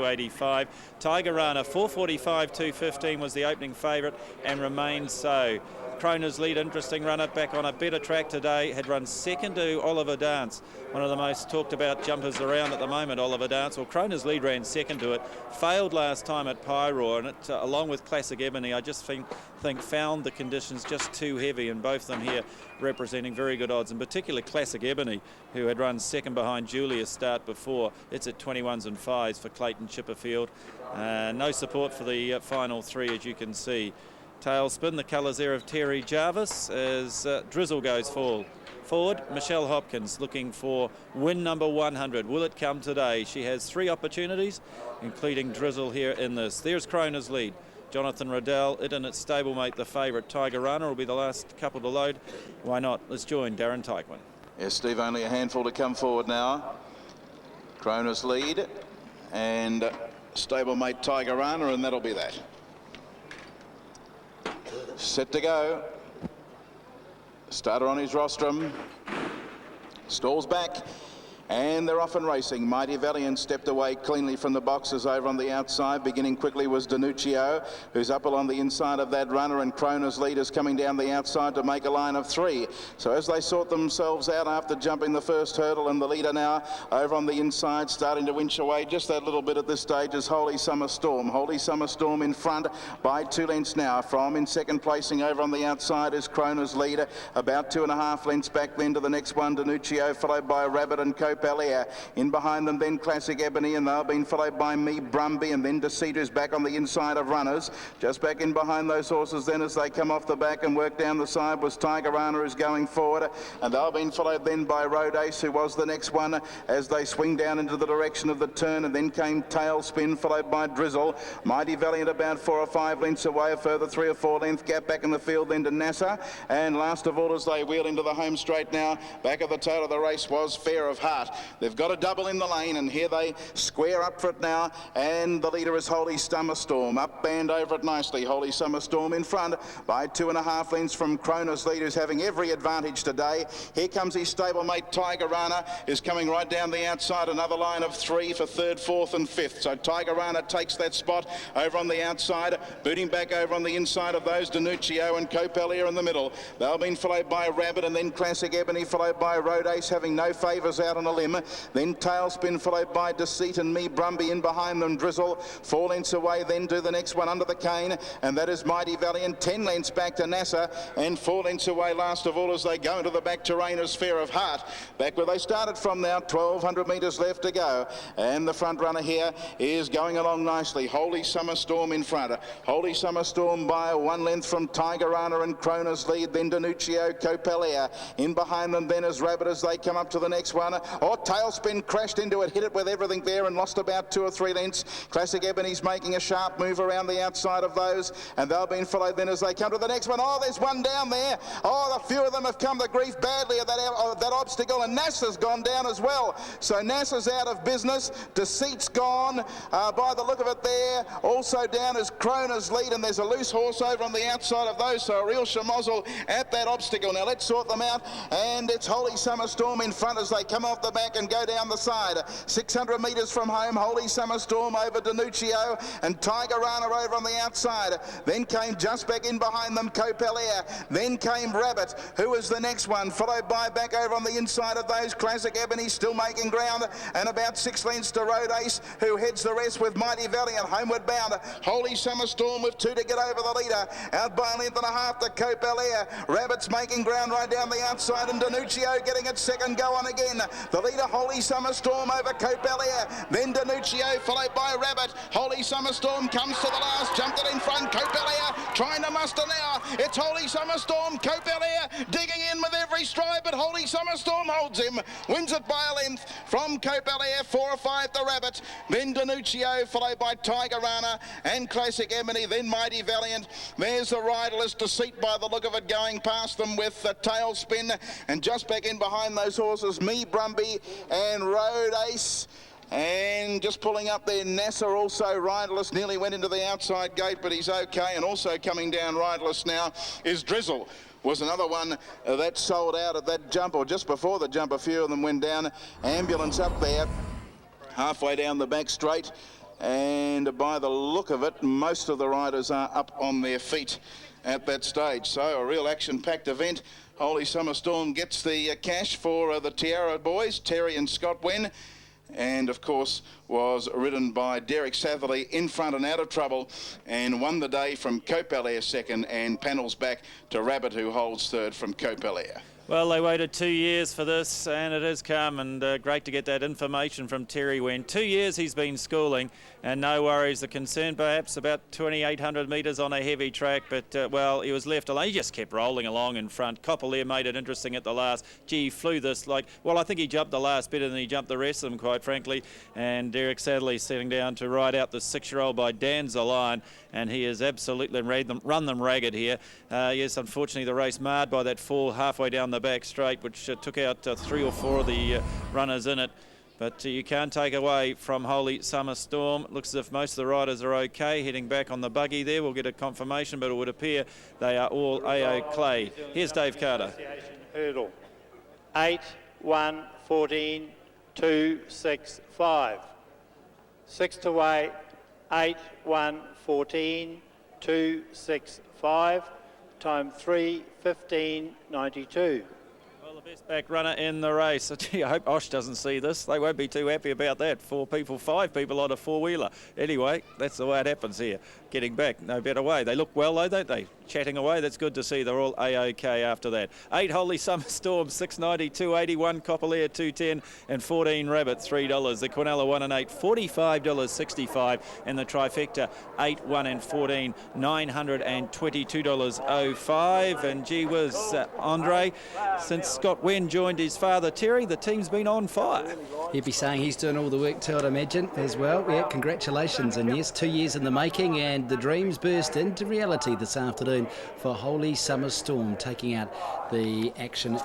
85. Tiger Rana 4:45 2:15 was the opening favourite and remains so. Kroner's Lead, interesting runner, back on a better track today, had run second to Oliver Dance, one of the most talked about jumpers around at the moment, Oliver Dance. Well, Kroner's Lead ran second to it, failed last time at Pyro, and it, along with Classic Ebony, I just think found the conditions just too heavy, and both of them here representing very good odds, in particular Classic Ebony, who had run second behind Julia's start before. It's at 21s and 5s for Clayton Chipperfield. No support for the final three, as you can see. Tailspin, the colours there of Terry Jarvis, as Drizzle goes forward. Michelle Hopkins looking for win number 100. Will it come today? She has 3 opportunities, including Drizzle here in this. There's Kroner's Lead. Jonathan Riddell, it and its stablemate, the favourite. Tiger Runner will be the last couple to load. Why not? Let's join Darren Teichman. Yes, Steve, only a handful to come forward now. Kroner's Lead and stablemate Tiger Runner, and that'll be that. Set to go. Starter on his rostrum. Stalls back. And they're off and racing. Mighty Valiant stepped away cleanly from the boxes over on the outside. Beginning quickly was Danuccio, who's up along the inside of that runner, and Kroner's Lead is coming down the outside to make a line of 3. So as they sort themselves out after jumping the first hurdle, and the leader now over on the inside starting to winch away just that little bit at this stage is Holy Summer Storm. Holy Summer Storm in front by 2 lengths now. From in second placing over on the outside is Kroner's Lead, about 2.5 lengths back then to the next one, Danuccio, followed by Rabbit and Cope. In behind them then Classic Ebony, and they've been followed by Me Brumby, and then Deceit, who's back on the inside of runners. Just back in behind those horses then as they come off the back and work down the side was Tiger Rana, who's going forward, and they've been followed then by Road Ace, who was the next one as they swing down into the direction of the turn, and then came Tailspin followed by Drizzle. Mighty Valiant about 4 or 5 lengths away, a further 3 or 4 length gap back in the field then to NASA, and last of all as they wheel into the home straight now, back at the tail of the race was Fair of Heart. They've got a double in the lane, and here they square up for it now, and the leader is Holy Summer Storm. Up band over it nicely. Holy Summer Storm in front by 2.5 lengths from Kroner's Lead, who's having every advantage today. Here comes his stablemate Tiger Rana, is coming right down the outside. Another line of 3 for 3rd, 4th and 5th. So Tiger Rana takes that spot over on the outside, booting back over on the inside of those Danuccio and Copelia in the middle. They've been followed by Rabbit, and then Classic Ebony followed by Road Ace, having no favours out on a limb. Then Tailspin followed by Deceit and Me Brumby in behind them. Drizzle 4 lengths away then to the next one under the cane, and that is Mighty Valiant. 10 lengths back to NASA, and 4 lengths away last of all as they go into the back terrain is Fair of Heart. Back where they started from now, 1,200 metres left to go, and the front runner here is going along nicely. Holy Summer Storm in front. Holy Summer Storm by 1 length from Tiger Rana and Kroner's Lead, then Danuccio, Copelia. In behind them then is Rabbit as they come up to the next one. Tailspin crashed into it, hit it with everything there and lost about 2 or 3 lengths. Classic Ebony's making a sharp move around the outside of those, and they've been followed then as they come to the next one. Oh, there's one down there. Oh, a few of them have come to grief badly at that obstacle, and NASA's gone down as well. So NASA's out of business. Deceit's gone by the look of it there. Also down is Kroner's Lead, and there's a loose horse over on the outside of those, so a real schmozzle at that obstacle. Now let's sort them out, and it's Holy Summer Storm in front as they come off the back and go down the side. 600 metres from home, Holy Summer Storm over Danuccio and Tiger Rana over on the outside. Then came just back in behind them Copelia. Then came Rabbit, who was the next one, followed by back over on the inside of those Classic Ebony still making ground, and about 6 lengths to Road Ace, who heads the rest with Mighty Valiant homeward bound. Holy Summer Storm with 2 to get over the leader, out by 1.5 lengths to Copelia. Rabbit's making ground right down the outside, and Danuccio getting its second go on again. The leader Holy Summer Storm over Copelia, then Danuccio followed by Rabbit. Holy Summer Storm comes to the last, jumped it in front. Copelia trying to muster now. It's Holy Summer Storm. Copelia digging in with every stride, but Holy Summer Storm holds him, wins it by a length from Copelia. 4 or 5 to Rabbit, then Danuccio followed by Tiger Rana and Classic Ebony, then Mighty Valiant. There's the riderless Deceit by the look of it going past them with the Tailspin, and just back in behind those horses Me Brumby and Road Ace. And just pulling up there, NASA also riderless, nearly went into the outside gate, but he's okay. And also coming down riderless now is Drizzle. Was another one that sold out at that jump, or just before the jump. A few of them went down. Ambulance up there, halfway down the back straight. And by the look of it, most of the riders are up on their feet at that stage. So a real action-packed event. Holy Summer Storm gets the cash for the Tiara boys, Terry and Scott Wen. And of course was ridden by Derek Satherley in front and out of trouble, and won the day from Copelair second, and panels back to Rabbit, who holds third from Copelair. Well, they waited 2 years for this, and it has come, and great to get that information from Terry Wen. 2 years he's been schooling, and no worries. The concern perhaps about 2,800 metres on a heavy track, but, well, he was left alone. He just kept rolling along in front. Copelair made it interesting at the last. Gee, he flew this like, well, I think he jumped the last better than he jumped the rest of them, quite frankly, and Derek Satherley sitting down to ride out the 6-year-old by Dan Zalion, and he has absolutely run them ragged here. Yes, unfortunately, the race marred by that fall halfway down the back straight, which took out 3 or 4 of the runners in it. But you can't take away from Holy Summer Storm. It looks as if most of the riders are okay. Heading back on the buggy there, we'll get a confirmation, but it would appear they are all A-OK. Here's Dave Carter. Hurdle 8, 1, 14, 2, 6, 5. 6 to wait. 8, 1, 14, 2, 6, 5. Time 3, 15, 92. Well, the best back runner in the race. Gee, I hope Osh doesn't see this. They won't be too happy about that. 5 people on a 4-wheeler. Anyway, that's the way it happens here. Getting back, no better way. They look well, though, don't they? Chatting away, that's good to see. They're all A-OK after that. 8 Holy Summer Storm, 6.90, 2.81, Copelair 2.10, and 14 Rabbit, $3. The Quinella 1 and 8, $45.65, and the Trifecta 8, 1 and 14, $922.05. And gee whiz, Andre, since Scott Wen joined his father Terry, the team's been on fire. You'd be saying he's doing all the work too, I'd imagine, as well. Yeah, congratulations. And yes, 2 years in the making, and the dreams burst into reality this afternoon for Holy Summer Storm, taking out the action